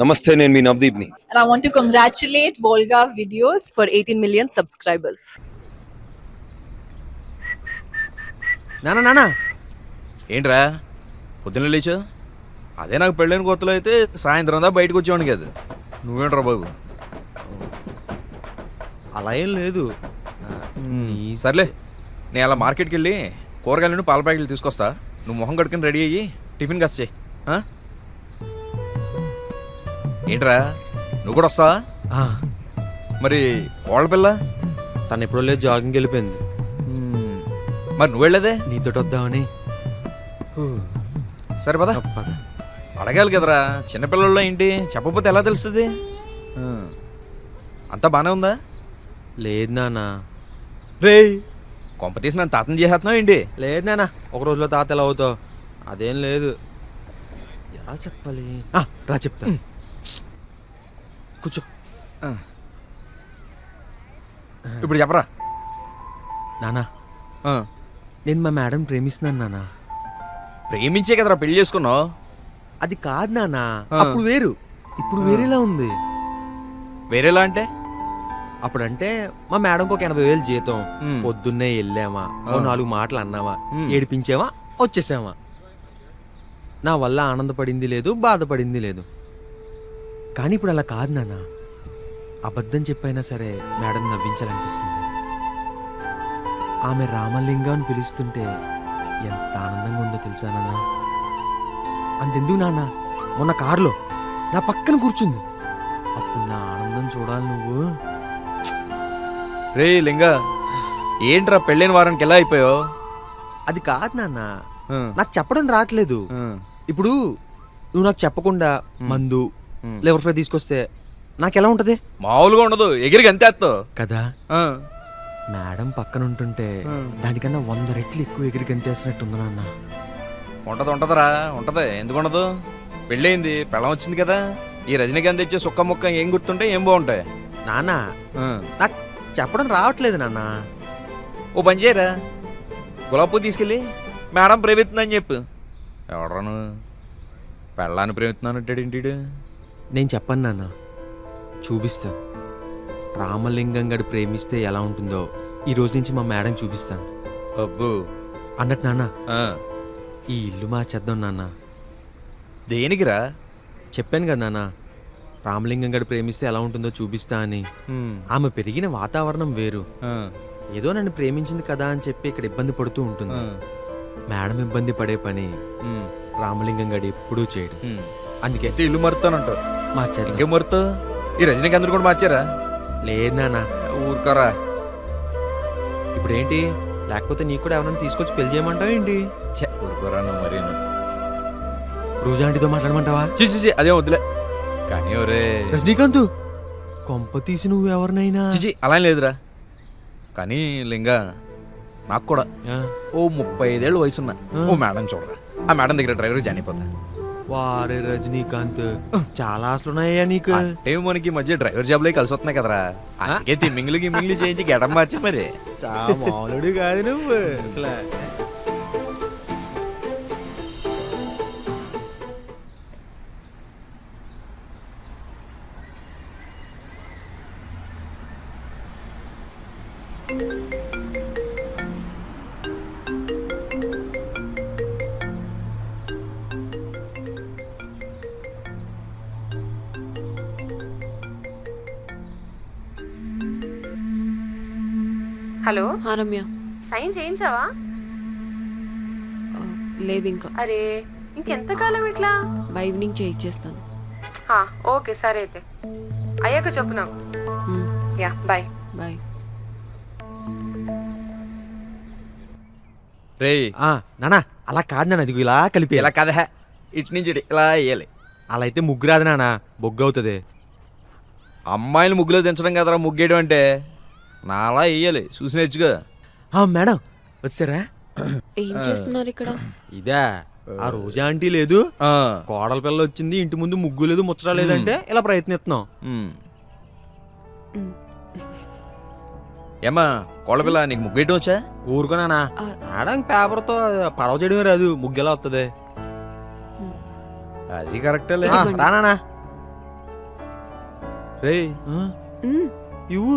నమస్తే, నేను మీ నవదీప్ని. And I want to congratulate Volga Videos for 18 million subscribers. నానా ఏంట్రా పొద్దున్న లేచా? అదే నాకు పెళ్ళైన కొత్తలో అయితే సాయంత్రం దా బయటకు వచ్చేవాడిని కదా. నువ్వేంట్రా బాబు? అలా ఏం లేదు. సర్లే, నేను అలా మార్కెట్కి వెళ్ళి కూరగాయలను పాల ప్యాకెట్లు తీసుకొస్తా. నువ్వు మొహం కడుకుని రెడీ అయ్యి టిఫిన్ కాస్త చెయ్యి. ఏంట్రా నువ్వు కూడా వస్తావా? మరి కోళ్ళ పిల్ల తను ఎప్పుడో లేదు, జాగింగ్కి వెళ్ళిపోయింది. మరి నువ్వు వెళ్ళేదే? నీతో వద్దామని. సరే పద. అడగాలి కదరా, చిన్నపిల్లల్లో ఏంటి చెప్పకపోతే ఎలా తెలుస్తుంది? అంతా బాగానే ఉందా? లేదు నాన్న. రే కొంప తీసి నన్ను తాతను చేసేస్తున్నావు ఏంటి? లేదు నాన్న, ఒక రోజులో తాత ఎలా అవుతావు? అదేం లేదు. ఎలా చెప్పాలి? రా చెప్తా, కూర్చో. ఇప్పుడు చెప్పరా. నానా, నేను మా మేడం ప్రేమిస్తున్నాను నాన్న. ప్రేమించే కదరా పెళ్లి చేసుకున్నావు. అది కాదు నాన్న, అప్పుడు వేరు, ఇప్పుడు వేరేలా ఉంది. వేరేలా అంటే? అప్పుడంటే మా మేడంకి ఒక 80,000 జీతం. పొద్దున్నే వెళ్ళామా, ఓ 4 మాటలు అన్నావా, ఏడిపించావా, వచ్చేసామా. నా వల్ల ఆనందపడింది లేదు, బాధపడింది లేదు. కానీ ఇప్పుడు అలా కాదు నాన్న. అబద్ధం చెప్పైనా సరే మేడం నవ్వించాలనిపిస్తుంది. ఆమె రామలింగం అని పిలుస్తుంటే ఎంత ఆనందంగా ఉందో తెలుసా నాన్న. అంతెందుకు నాన్న, మొన్న కారులో నా పక్కన కూర్చుంది. అప్పుడు నా ఆనందం చూడాలి నువ్వు. రే లింగా, ఏంట్రా పెళ్ళైన వారానికి ఎలా అయిపోయావు? అది కాదు నాన్న, నాకు చెప్పడం రావట్లేదు. ఇప్పుడు నువ్వు నాకు చెప్పకుండా మందు లివర్ ఫ్రై తీసుకొస్తే నాకెలా ఉంటది? మామూలుగా ఉండదు, ఎగిరికి అంతేస్తావు కదా. మేడం పక్కన ఉంటుంటే దానికన్నా 100 రెట్లు ఎక్కువ ఎగిరి గంతేసినట్టుంది నాన్న. ఉంటదరా, ఉంటది, ఎందుకు ఉండదు? పెళ్ళయింది, పెళ్ళం వచ్చింది కదా. ఈ రజనీకాంత్ తెచ్చే సుక్క ముక్క ఏం గుర్తుంటే ఏం బాగుంటాయి నాన్న. నాకు చెప్పడం రావట్లేదు నాన్న. ఓ పని చేయరా, గులాబ్ పువ్వు తీసుకెళ్ళి మేడం ప్రేమిస్తుందని చెప్పు. ఎవడరాను పెళ్ళాన్ని ప్రేమిస్తున్నానంటాడు ఏంటి? నేను చెప్పను నాన్న, చూపిస్తాను. రామలింగం గడు ప్రేమిస్తే ఎలా ఉంటుందో ఈ రోజు నుంచి మా మేడం చూపిస్తాను. అబ్బు అన్నట్టు నాన్న, ఈ ఇల్లు మార్చేద్దాం నాన్న. దేనికిరా? చెప్పాను కదా నాన్న, రామలింగం గడు ప్రేమిస్తే ఎలా ఉంటుందో చూపిస్తా అని. ఆమె పెరిగిన వాతావరణం వేరు. ఏదో నన్ను ప్రేమించింది కదా అని చెప్పి ఇక్కడ ఇబ్బంది పడుతూ ఉంటుంది. మేడం ఇబ్బంది పడే పని రామలింగం గడు ఎప్పుడూ చేయడు. అందుకే ఇల్లు మారుతానంట. మార్చేద్దాం. ఇంకేం మారుతావు? ఈ రజనీకాంత్ కూడా మార్చారా? లేదు నాన్న, ఊరుకోరా. ఇప్పుడు ఏంటి, లేకపోతే నీకు కూడా ఎవరైనా తీసుకొచ్చి పెళ్లి చేయమంటావా ఏంటి? ఊరుకోరా నువ్వు. మరి రోజా ఆంటీతో మాట్లాడమంటావా? చిచి అదే వద్దులే. కానీ ఒరే రజనీకాంత్, కొంప తీసి నువ్వు ఎవరినైనా? చిచి అలా లేదురా. కానీ లింగా, నాకు కూడా ఓ 35 ఏళ్ళు వయసున్నా ఓ మేడం చూడరా. ఆ మేడం దగ్గర డ్రైవర్ జాయిన్ అయిపోతా. వారే రజనీకాంత్, చాలా ఆశలు ఉన్నాయా నీకు? అంటే మనకి మధ్య డ్రైవర్ జాబ్ లో కలిసి వస్తున్నాయి కదరా. అందుకే తిమ్మింగ్లు చేయించి గెడం మార్చి మరి. చాలా మామూలుడు కాదు నువ్వు అసలు. హలో రమ్య, సైన్ చేయించావా? లేదు ఇంకా. అరే ఇంకెంతకాలం ఇట్లా? By evening చేయించేస్తాను. ఓకే సరే అయితే, అయ్యాక చెప్పు నాకు. Yeah bye. బాయ్. రే నానా, అలా కాదు నాన్న, అది ఇలా కలిపి. ఇలా కదా, ఇటు నుంచి ఇలా వేయాలి. అలా అయితే ముగ్గురాదు నాన్న, బొగ్గు అవుతుంది. అమ్మాయిలు ముగ్గులో దించడం కదరా ముగ్గేయడం అంటే. నాలా వేయాలి, చూసి నేర్చుకో. మేడం వచ్చారా? ఏం చేస్తున్నారు ఇక్కడ? ఇదే ఆ రోజా ఆంటీ లేదు, కోడల పిల్ల వచ్చింది, ఇంటి ముందు ముగ్గు లేదు, ముచ్చట లేదంటే ఇలా ప్రయత్నిస్తున్నాం. ఏమా కోళ్ళ పిల్ల, నీకు ముగ్గేయడం వచ్చా? ఊరుకోనా మేడం, పేపర్తో పడవ చేయడమే రాదు, ముగ్గు ఎలా వస్తుంది? అది కరెక్టే. రానా రే ఇవ్వు.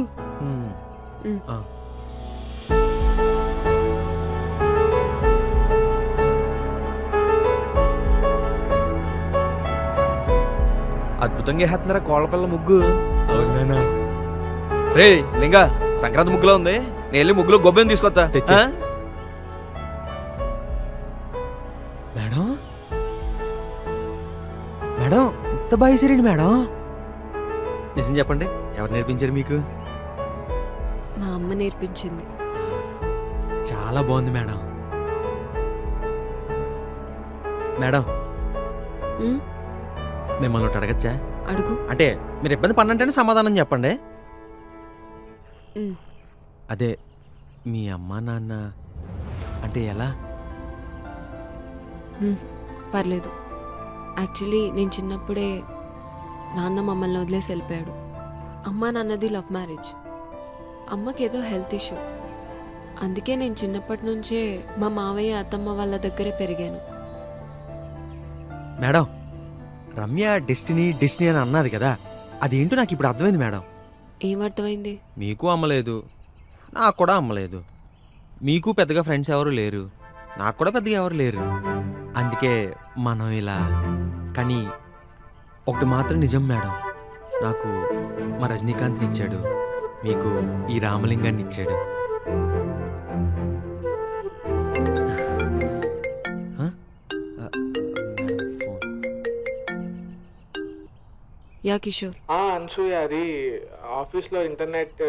అద్భుతంగా వేస్తున్నారా కోళ్ళపిల్ల ముగ్గు. అవునా రే లింగా, సంక్రాంతి ముగ్గులో ఉంది. నేను వెళ్ళి ముగ్గులో గొబ్బెం తీసుకొస్తా. తెచ్చే. మేడం మేడం ఇంత బాగా వేసారండి మేడం. నిజం చెప్పండి, ఎవరు నేర్పించారు మీకు? మా అమ్మ నేర్పించింది. చాలా బాగుంది మేడం. మేడం ఉమ్, మిమ్మల్ని ఒకటి అడగచ్చా? అడుగు. అంటే మీరు ఇబ్బంది పడినంటేనే సమాధానం చెప్పండి. ఉమ్, అదే మీ అమ్మా నాన్న అంటే ఎలా? పర్లేదు. యాక్చువల్లీ నేను చిన్నప్పుడే నాన్న మమ్మల్ని వదిలేసి వెళ్ళిపోయాడు. అమ్మ నాన్నది లవ్ మ్యారేజ్. అమ్మకేదో హెల్త్ ఇష్యూ. అందుకే నేను చిన్నప్పటి నుంచే మా మావయ్య అత్తమ్మ వాళ్ళ దగ్గరే పెరిగాను. మేడం రమ్య డెస్టినీ అని అన్నది కదా, అదేంటో నాకు ఇప్పుడు అర్థమైంది మేడం. ఏమర్థమైంది? మీకు అమ్మలేదు, నాకు కూడా అమ్మలేదు. మీకు పెద్దగా ఫ్రెండ్స్ ఎవరు లేరు, నాకు కూడా పెద్దగా ఎవరు లేరు. అందుకే మనం ఇలా. కానీ ఒకటి మాత్రం నిజం మేడం, నాకు మా రజనీకాంత్ని ఇచ్చాడు, మీకు ఈ రామలింగాన్ని ఇచ్చాడు. యా కిషోర్. అన్సూయ, అది ఆఫీస్లో ఇంటర్నెట్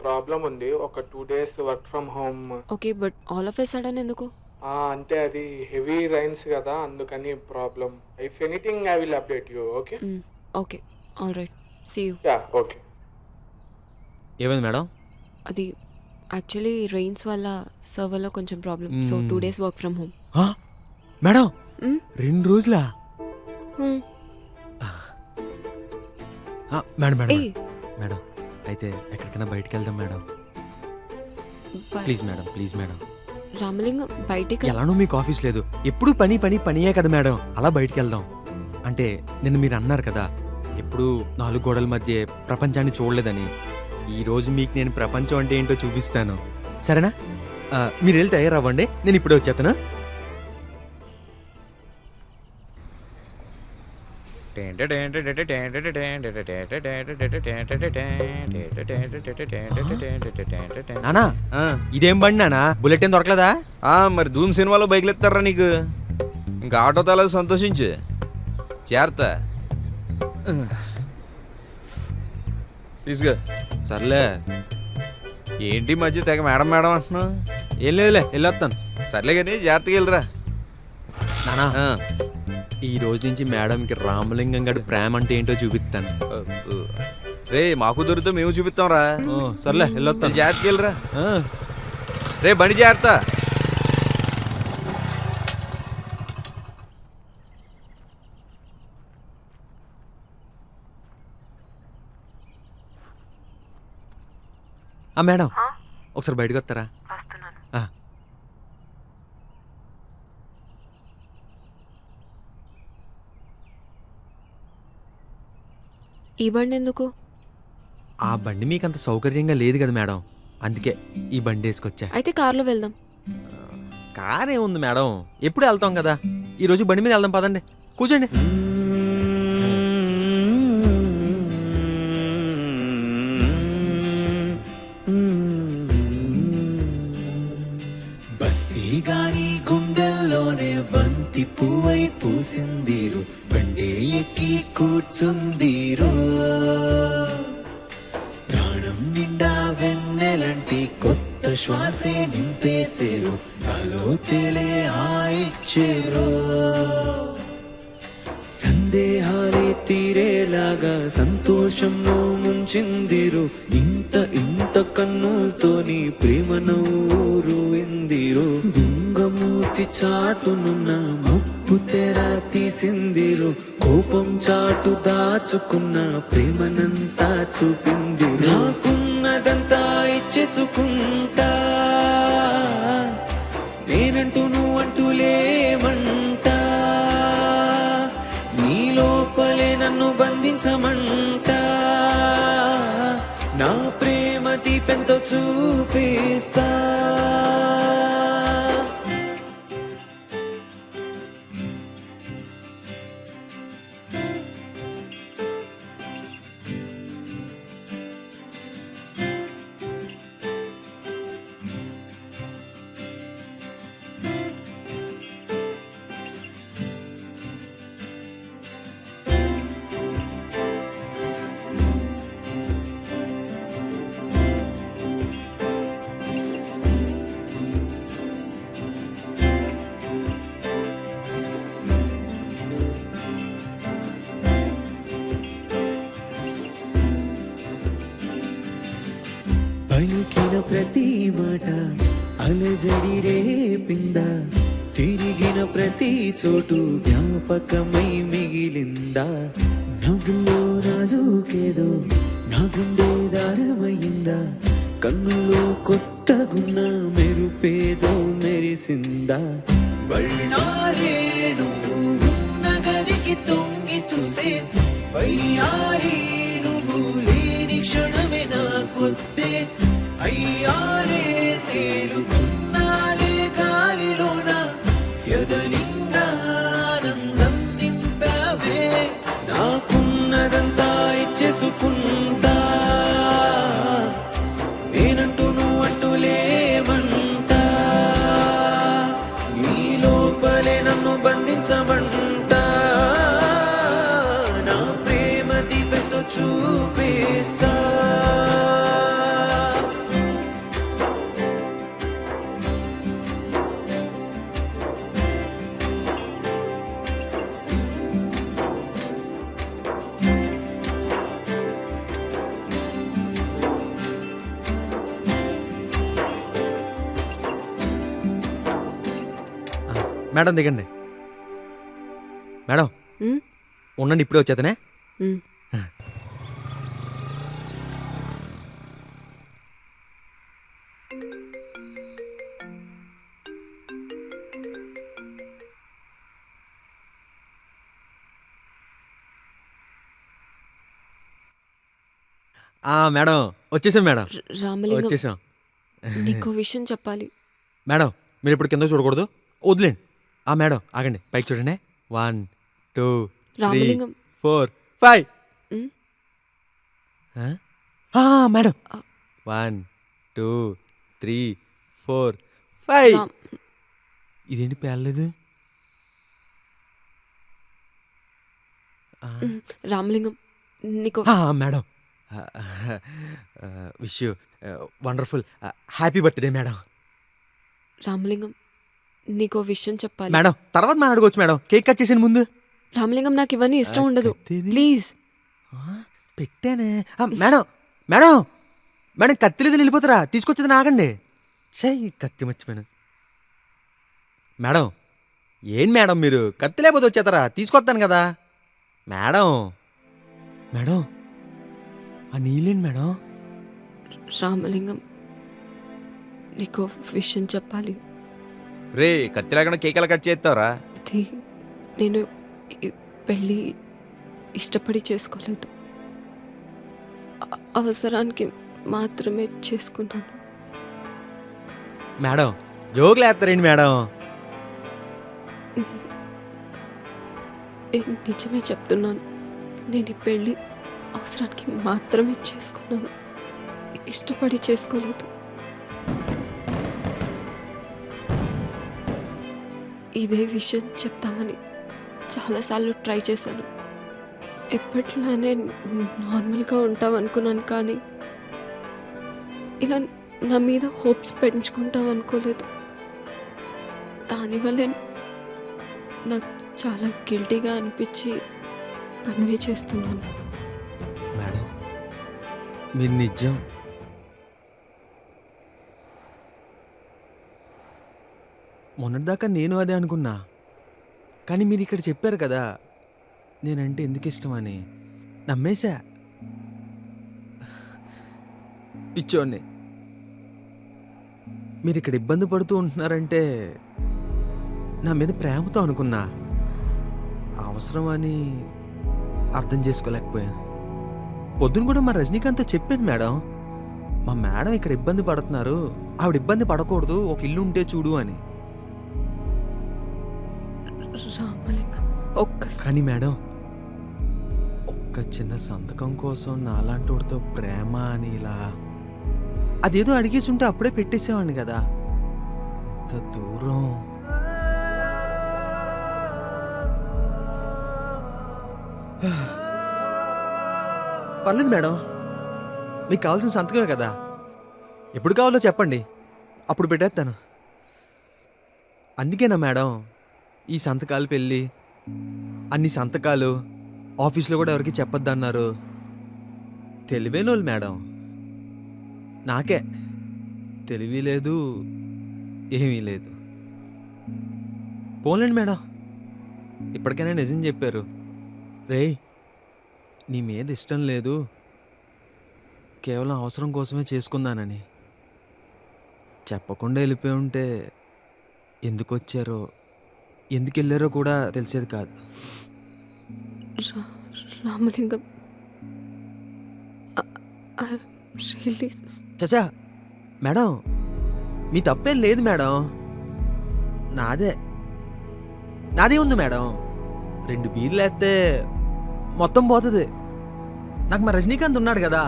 ప్రాబ్లం ఉంది. ఒక 2 days work from home. Okay, but all of a sudden ఎందుకు? అంటే అది హెవీ రైన్స్ కదా, అందుకని problem. If anything I will update you. Okay okay, all right, see you. Yeah okay. ఏమైంది మేడం? అది యాక్చువల్లీ రెయిన్స్ వల్ల సర్వర్లో కొంచెం problem. So 2 days work from home. Madam 2 రోజులా? మేడం మేడం మేడం అయితే ఎక్కడికైనా బయటికి వెళ్దాం madam. Please madam, please madam. Ramalingam బయటికి ఎలానో మీకు ఆఫీస్ లేదు, ఎప్పుడు పనియే కదా మేడం. అలా బయటికి వెళ్దాం. అంటే నిన్న మీరు అన్నారు కదా, ఎప్పుడు 4 గోడల మధ్య ప్రపంచాన్ని చూడలేదని. ఈ రోజు మీకు నేను ప్రపంచం అంటే ఏంటో చూపిస్తాను, సరేనా? మీరు వెళ్ళి తయారవ్వండి, నేను ఇప్పుడే వచ్చేస్తాను. నానా ఇదేం బండి నానా? బుల్లెట్ ఏం దొరకలేదా? మరి ధూమ్ సినిమాలో బైక్లు ఎత్తారా నీకు? ఇంకా ఆటో తాలకు సంతోషించు, చేరతా. తీసుగా. సర్లే. ఏంటి మధ్య తెగ మేడం మేడం అంటున్నావు? ఏం లేదులే, వెళ్ళొస్తాను. సర్లే కానీ జాగ్రత్తగా వెళ్ళరా నానా. ఈ రోజు నుంచి మేడంకి రామలింగం గడి ప్రేమ అంటే ఏంటో చూపిస్తాను. రే మాకు దొరికితే మేము చూపిస్తాం రా. సర్లే వెళ్ళొస్తాను. జాగ్రత్తగా వెళ్ళరా. రే బండి జాగ్రత్త. మేడం ఒకసారి బయటకు వస్తారా? ఈ బండి ఎందుకు? ఆ బండి మీకు అంత సౌకర్యంగా లేదు కదా మేడం, అందుకే ఈ బండి వేసుకొచ్చా. అయితే కార్లో వెళ్దాం. కార్ ఏముంది మేడం, ఎప్పుడు వెళ్తాం కదా. ఈరోజు బండి మీద వెళ్దాం, పదండి, కూర్చోండి. గాని గుండెల్లోనే బంతి పువ్వై పూసిందిరు, బండి ఎక్కి కూర్చుందిరు. ప్రాణం నిండా వెన్నెలంటి కొత్త శ్వాసే నింపేసేరు, నాలో తేలే హాయిచ్చేరు. సందేహాలే తీరేలాగా సంతోషంలో ముంచిందిరు, ఇంత కన్నులతో నీ ప్రేమ నవ్వురు ఎందిరు. దుంగమూతి చాటునున్న మబ్బు తెర తీసిందిరు, కోపం చాటు దాచుకున్న ప్రేమనంతా చూపిందిరు. నాకున్నదంతా ఇచ్చేసుకుంటా, నేనంటూ నువ్వంటూ లేమంటా, నీ లోపలే నన్ను బంధించమంటా. పెంతో చూపిస్తా. పలుకిన ప్రతి మాట అలజడి రేపిందా, తిరిగిన ప్రతి చోటు జ్ఞాపకమై మిగిలిందా. నవ్వులో రాజుకేదో నా గుండె దారమయ్యిందా, కన్నులో కొత్తగున్న మెరుపేదో మెరిసిందా. వర్ణాలే నువ్వు ఉన్న గదికి తొంగి చూసే వయ్యారి, నువ్వు లేని క్షణమే నా కొద్దే అయ్యారే. తేలుతున్నాలే గాలిలోన ఎదనిండా ఆనందం నింపావే. నాకున్నదంతా ఇచ్చేసుకుంటా, నేనంటూ నువ్వంటూ లేవంటా. నీ లోపలే నన్ను బంధించమంటా, నా ప్రేమ దీపంతో చూపిస్తా. మేడం దిగండి. మేడం మ్, ఉండండి, ఇప్పుడే వచ్చేతనే. మ్. మేడం వచ్చేసాం మేడం, రామలింగం, వచ్చేసాం. నీకు విషయం చెప్పాలి. మేడం మీరు ఇప్పుడు కింద చూడకూడదు, వదిలేండి. మేడం ఆగండి, పైకి చూడండి. 1 2 3 రామలింగం. 4 5. మ్, మేడం 1 2 3 4 5. రామ్- ఇదేంటి పేర్లేదు? రామలింగం, నీకు madam wish you wonderful happy birthday madam. Ramalingam, నీకు విషయం చెప్పాలి. మేడం తర్వాత మాట్లాడుకోవచ్చు మేడం, కేక్ కట్ చేసిన ముందు. రామలింగం, నాకు ఇవన్నీ ఇష్టం ఉండదు. కత్తేది? ప్లీజ్. పెట్టానే. మేడం మేడం మేడం కత్తి లేదు, వెళ్ళిపోతారా? తీసుకొచ్చేది నాగండి. చెయ్యి కత్తి మర్చిపోయాను. మేడం ఏం మేడం మీరు కత్తి లేకపోతే వచ్చేస్తారా? తీసుకొస్తాను కదా మేడం. మేడం నీళ్ళేంటి మేడం? రామలింగం, నీకు విషయం చెప్పాలి. రే కత్తి లేకుండా కేక్ ఎలా కట్ చేస్తావరా? ఇది నేను ఈ పెళ్ళి ఇష్టపడి చేసుకోలేదు, అవసరానికి మాత్రమే చేసుకున్నాను. మేడం జోకులు వేస్తారేంటి మేడం? నేను నిజమే చెప్తున్నాను. నేను ఈ పెళ్ళి అవసరానికి మాత్రమే చేసుకున్నాను, ఇష్టపడి చేసుకోలేదు. ఇదే విషయం చెప్తామని చాలాసార్లు ట్రై చేశాను. ఎప్పట్లానే నార్మల్గా ఉంటాం అనుకున్నాను, కానీ ఇలా నా మీద హోప్స్ పెంచుకుంటాం అనుకోలేదు. దానివల్లే నాకు చాలా గిల్టీగా అనిపించి కన్వే చేస్తున్నాను. మేడం మీరు నిజం మొన్నటిదాకా నేను అదే అనుకున్నా, కానీ మీరు ఇక్కడ చెప్పారు కదా నేనంటే ఎందుకు ఇష్టమని, నమ్మేశా. పిచ్చోడిని. మీరు ఇక్కడ ఇబ్బంది పడుతూ ఉంటున్నారంటే నా మీద ప్రేమతో అనుకున్నా, అవసరం అని అర్థం చేసుకోలేకపోయాను. పొద్దున కూడా మా రజనీకాంత్తో చెప్పాను మేడం, మా మేడం ఇక్కడ ఇబ్బంది పడుతున్నారు, ఆవిడ ఇబ్బంది పడకూడదు, ఒక ఇల్లు ఉంటే చూడు అని. రామలింగం ఒక్కసారి కానీ మేడం, ఒక్క చిన్న సంతకం కోసం నాలాంటి వాడితో ప్రేమ అని ఇలా అదేదో అడిగేసి ఉంటే అప్పుడే పెట్టేసేవాడిని కదా. ఇంత దూరం. పర్లేదు మేడం, మీకు కావాల్సిన సంతకమే కదా, ఎప్పుడు కావాలో చెప్పండి, అప్పుడు పెట్టేస్తాను. అందుకేనా మేడం ఈ సంతకాలు పెళ్ళి, అన్ని సంతకాలు ఆఫీస్లో కూడా ఎవరికి చెప్పొద్దన్నారు. తెలివైనోళ్ళు మేడం, నాకే తెలివి లేదు, ఏమీ లేదు. పోలేండి మేడం, ఇప్పటికైనా నిజం చెప్పారు. రేయ్, నీ మీద ఇష్టం లేదు, కేవలం అవసరం కోసమే చేసుకున్నానని. చెప్పకుండా వెళ్ళిపోయి ఉంటే ఎందుకు వచ్చారో ఎందుకు వెళ్ళారో కూడా తెలిసేది కాదు. రామలింగం రియల్లీ చచా మేడం, మీ తప్పేం లేదు మేడం, నాదే ఉంది మేడం. 2 బీర్లు వేస్తే మొత్తం పోతుంది. నాకు మా రజనీకాంత్ ఉన్నాడు కదా,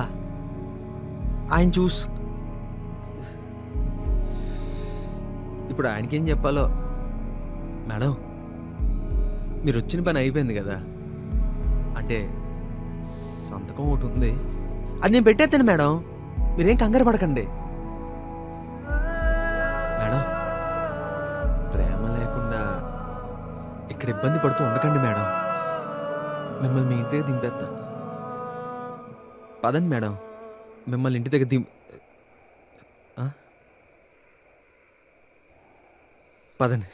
ఆయన ఇప్పుడు ఆయనకేం చెప్పాలో. మేడం, మీరు వచ్చిన పని అయిపోయింది కదా, అంటే సంతకం ఒకటి ఉంది, అది నేను పెట్టేస్తాను మేడం, మీరేం కంగారు పడకండి. మేడం, ప్రేమ లేకుండా ఇక్కడ ఇబ్బంది పడుతూ ఉండకండి మేడం, మిమ్మల్ని మీ ఇంటి దగ్గర దింపేస్తాను. పదండి మేడం, మిమ్మల్ని ఇంటి దగ్గర పదండి.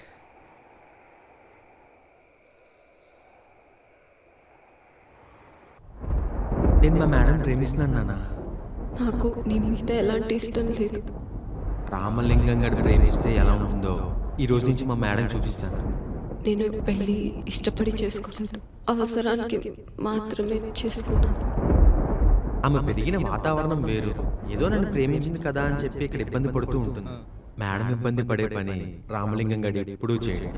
నేను మా మేడం ప్రేమిస్తున్నాను నాన్న. నాకు నీ మీద ఎలాంటి ఇష్టం లేదు. రామలింగం గారు ప్రేమిస్తే ఎలా ఉంటుందో ఈ రోజు నుంచి మా మేడం చూపిస్తాను. నేను పెళ్ళి ఇష్టపడి చేసుకోలేదు, అవసరానికి మాత్రమే చేసుకున్నాను. ఆమె పెరిగిన వాతావరణం వేరు, ఏదో నన్ను ప్రేమించింది కదా అని చెప్పి ఇక్కడ ఇబ్బంది పడుతూ ఉంటుంది. మేడం ఇబ్బంది పడే పని రామలింగం గారు ఎప్పుడూ చేయడు.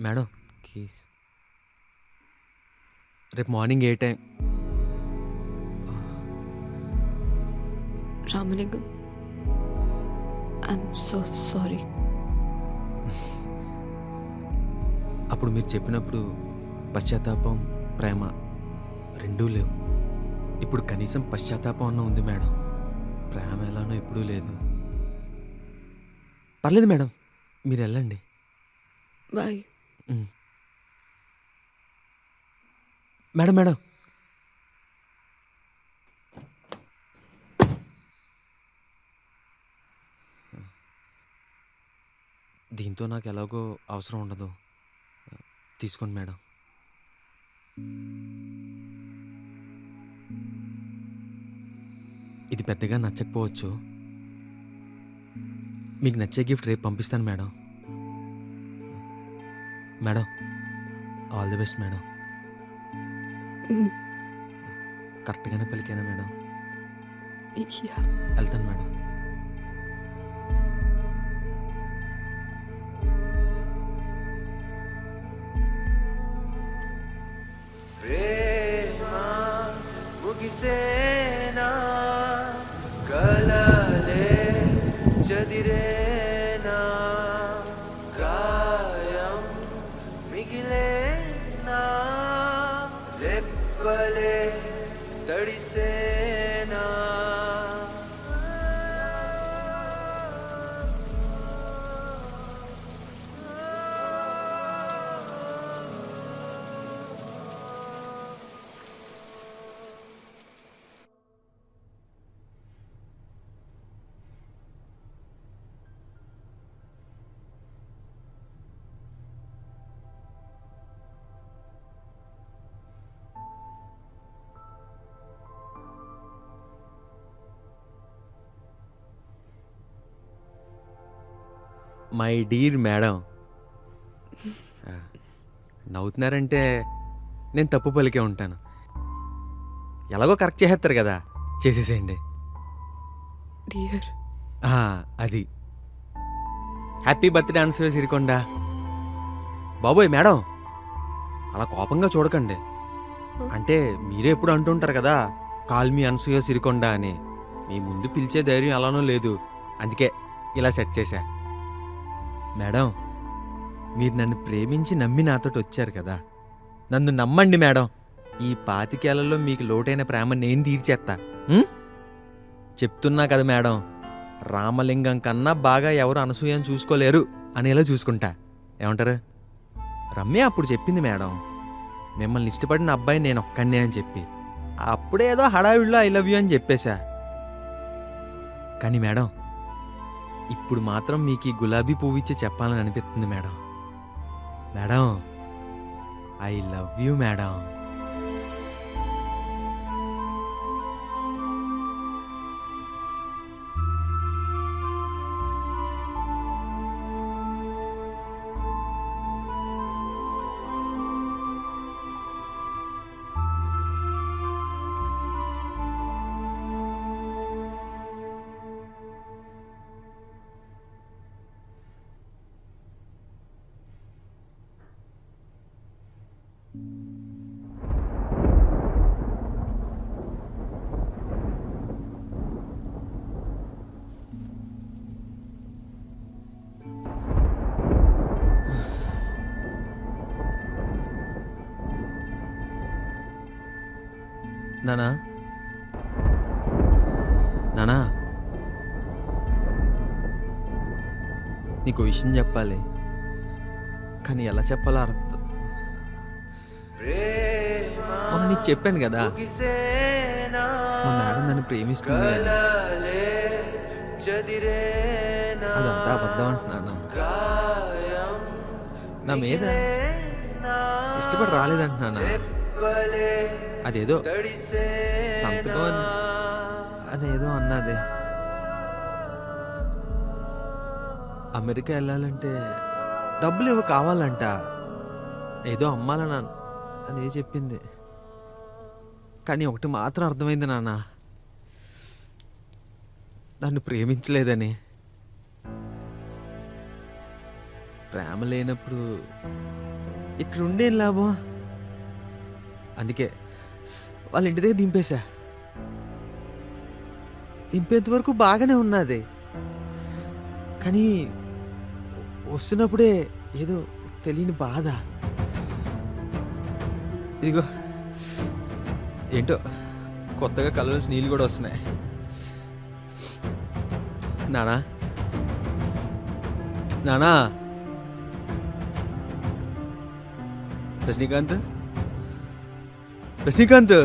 మేడం, కీస్ రేపు morning A time? Ramalingam, I'm so sorry. అప్పుడు మీరు చెప్పినప్పుడు పశ్చాత్తాపం, ప్రేమ రెండూ లేవు. ఇప్పుడు కనీసం పశ్చాత్తాపం అన్న ఉంది మేడం, ప్రేమ ఎలానో ఎప్పుడూ లేదు. పర్లేదు మేడం, మీరు వెళ్ళండి. బాయ్. మేడం మేడం, దీంతో నాకు ఎలాగో అవసరం ఉండదు, తీసుకోండి మేడం. ఇది పెద్దగా నచ్చకపోవచ్చు, మీకు నచ్చే గిఫ్ట్ రేపు పంపిస్తాను madam. Madam, all the best madam. కరెక్ట్గానే పలికానా మేడం? వెళ్తాను మేడం. ప్రేమ ముగిసేనా, కలలే చదిరేనా, గాయం మిగిలేనా, రెప్పలే తడిసేనా. My dear madam. నవ్వుతున్నారంటే నేను తప్పు పలికే ఉంటాను. ఎలాగో కరెక్ట్ చేసేస్తారు కదా, చేసేసేయండి. డియర్. అది హ్యాపీ బర్త్డే అనసూయ సిరికొండ. బాబోయ్ మేడం, అలా కోపంగా చూడకండి. అంటే మీరే ఎప్పుడు అంటుంటారు కదా కాల్ మీ అనసూయ సిరికొండ అని. మీ ముందు పిలిచే ధైర్యం ఎలానో లేదు, అందుకే ఇలా సెట్ చేశా. మేడం, మీరు నన్ను ప్రేమించి నమ్మి నాతోటి వచ్చారు కదా, నన్ను నమ్మండి మేడం. ఈ 25 ఏళ్లలో మీకు లోటైన ప్రేమ నేను తీర్చేస్తా. చెప్తున్నా కదా మేడం, రామలింగం కన్నా బాగా ఎవరు అనసూయని చూసుకోలేరు అనేలా చూసుకుంటా. ఏమంటారు? రమ్య అప్పుడు చెప్పింది మేడం, మిమ్మల్ని ఇష్టపడిన అబ్బాయి నేను ఒక్కనే అని చెప్పి. అప్పుడేదో హడావిడిలో ఐ లవ్ యూ అని చెప్పేశా. కానీ మేడం, ఇప్పుడు మాత్రం మీకు ఈ గులాబీ పువ్వు ఇచ్చి చెప్పాలని అనిపిస్తుంది madam. Madam, I love you madam. నానా, నానా, నీకు విషయం చెప్పాలి, కానీ ఎలా చెప్పాలో అర్థం. మొన్న నీకు చెప్పాను కదా మా మేడం నన్ను ప్రేమిస్తుంది అని. అదంతా అబద్ధం అంటున్నాను. నా మీద ఇష్టపడి రాలేదంటున్నాను. అదేదో సంతకం అనేదో అన్నదే. అమెరికా వెళ్ళాలంటే డబ్బులు ఏవో కావాలంట, ఏదో అమ్మాలని అదే చెప్పింది. కానీ ఒకటి మాత్రం అర్థమైంది నాన్న, నన్ను ప్రేమించలేదని. ప్రేమ లేనప్పుడు ఇక్కడ ఉండేం లాభం? అందుకే వాళ్ళ ఇంటి దగ్గర దింపేశా. దింపేంత వరకు బాగానే ఉన్నది, కానీ వస్తున్నప్పుడే ఏదో తెలియని బాధ. ఇదిగో ఏంటో కొత్తగా కళ్ళలో నీళ్ళు కూడా వస్తున్నాయి. నానా, నానా, రజనీకాంత్, రజనీకాంత్.